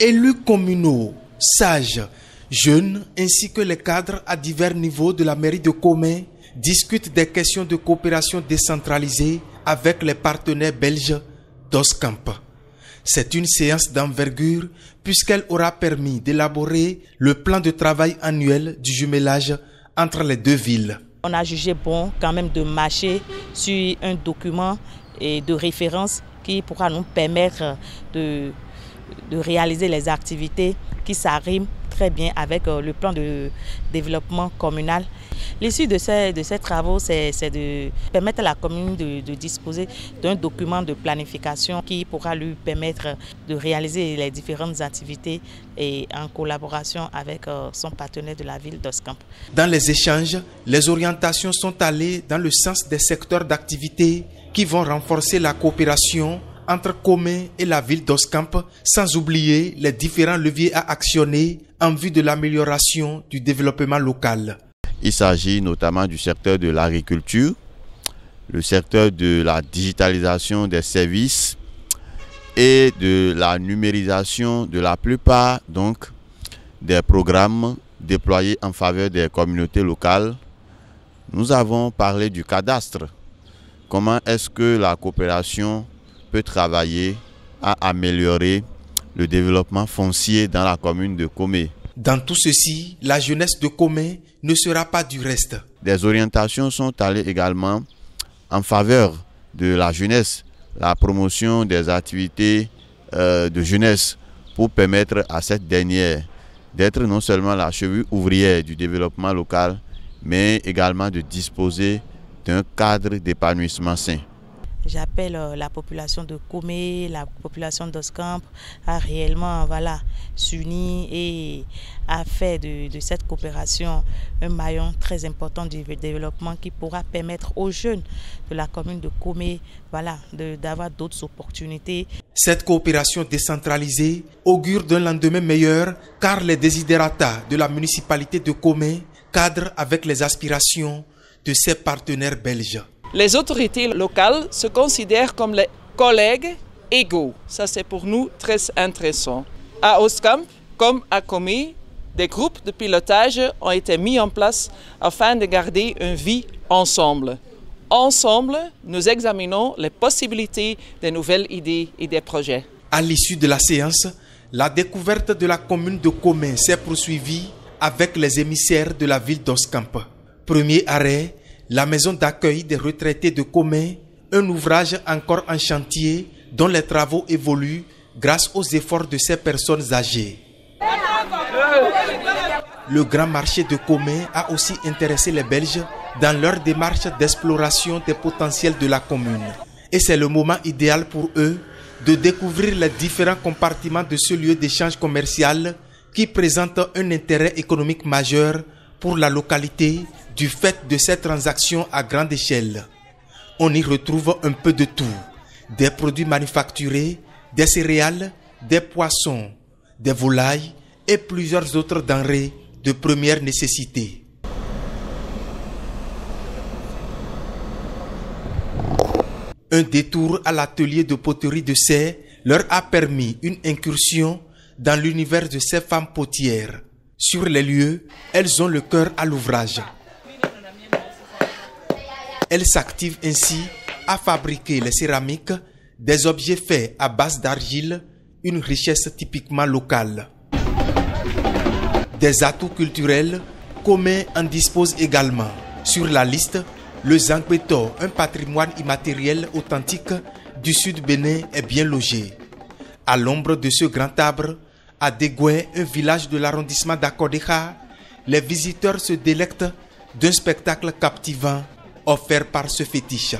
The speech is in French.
Élus communaux, sages, jeunes ainsi que les cadres à divers niveaux de la mairie de Komé discutent des questions de coopération décentralisée avec les partenaires belges d'Oscamp. C'est une séance d'envergure puisqu'elle aura permis d'élaborer le plan de travail annuel du jumelage entre les deux villes. On a jugé bon quand même de marcher sur un document et de référence qui pourra nous permettre de réaliser les activités qui s'arriment très bien avec le plan de développement communal. L'issue de ces travaux, c'est de permettre à la commune de disposer d'un document de planification qui pourra lui permettre de réaliser les différentes activités et en collaboration avec son partenaire de la ville d'Oscamp. Dans les échanges, les orientations sont allées dans le sens des secteurs d'activité qui vont renforcer la coopération entre Komé et la ville d'Oscamp, sans oublier les différents leviers à actionner en vue de l'amélioration du développement local. Il s'agit notamment du secteur de l'agriculture, le secteur de la digitalisation des services et de la numérisation de la plupart donc, des programmes déployés en faveur des communautés locales. Nous avons parlé du cadastre. Comment est-ce que la coopération peut travailler à améliorer le développement foncier dans la commune de Komé. Dans tout ceci, la jeunesse de Komé ne sera pas du reste. Des orientations sont allées également en faveur de la jeunesse, la promotion des activités de jeunesse pour permettre à cette dernière d'être non seulement la cheville ouvrière du développement local, mais également de disposer d'un cadre d'épanouissement sain. J'appelle la population de Komé, la population d'Oscamp à réellement s'unir et à faire de cette coopération un maillon très important du développement qui pourra permettre aux jeunes de la commune de Komé d'avoir d'autres opportunités. Cette coopération décentralisée augure d'un lendemain meilleur car les desiderata de la municipalité de Komé cadrent avec les aspirations de ses partenaires belges. Les autorités locales se considèrent comme les collègues égaux. Ça, c'est pour nous très intéressant. À Oscamp, comme à Komé, des groupes de pilotage ont été mis en place afin de garder une vie ensemble. Ensemble, nous examinons les possibilités de nouvelles idées et des projets. À l'issue de la séance, la découverte de la commune de Komé s'est poursuivie avec les émissaires de la ville d'Oscamp. Premier arrêt, la maison d'accueil des retraités de Komé, un ouvrage encore en chantier dont les travaux évoluent grâce aux efforts de ces personnes âgées. Le grand marché de Komé a aussi intéressé les Belges dans leur démarche d'exploration des potentiels de la commune. Et c'est le moment idéal pour eux de découvrir les différents compartiments de ce lieu d'échange commercial qui présente un intérêt économique majeur pour la localité du fait de ces transactions à grande échelle. On y retrouve un peu de tout, des produits manufacturés, des céréales, des poissons, des volailles et plusieurs autres denrées de première nécessité. Un détour à l'atelier de poterie de Sey leur a permis une incursion dans l'univers de ces femmes potières. Sur les lieux, elles ont le cœur à l'ouvrage. Elles s'activent ainsi à fabriquer les céramiques, des objets faits à base d'argile, une richesse typiquement locale. Des atouts culturels, Komé en dispose également. Sur la liste, le Zangbeto, un patrimoine immatériel authentique du sud Bénin, est bien logé. À l'ombre de ce grand arbre, à Degoué, un village de l'arrondissement d'Akodéha, les visiteurs se délectent d'un spectacle captivant offert par ce fétiche.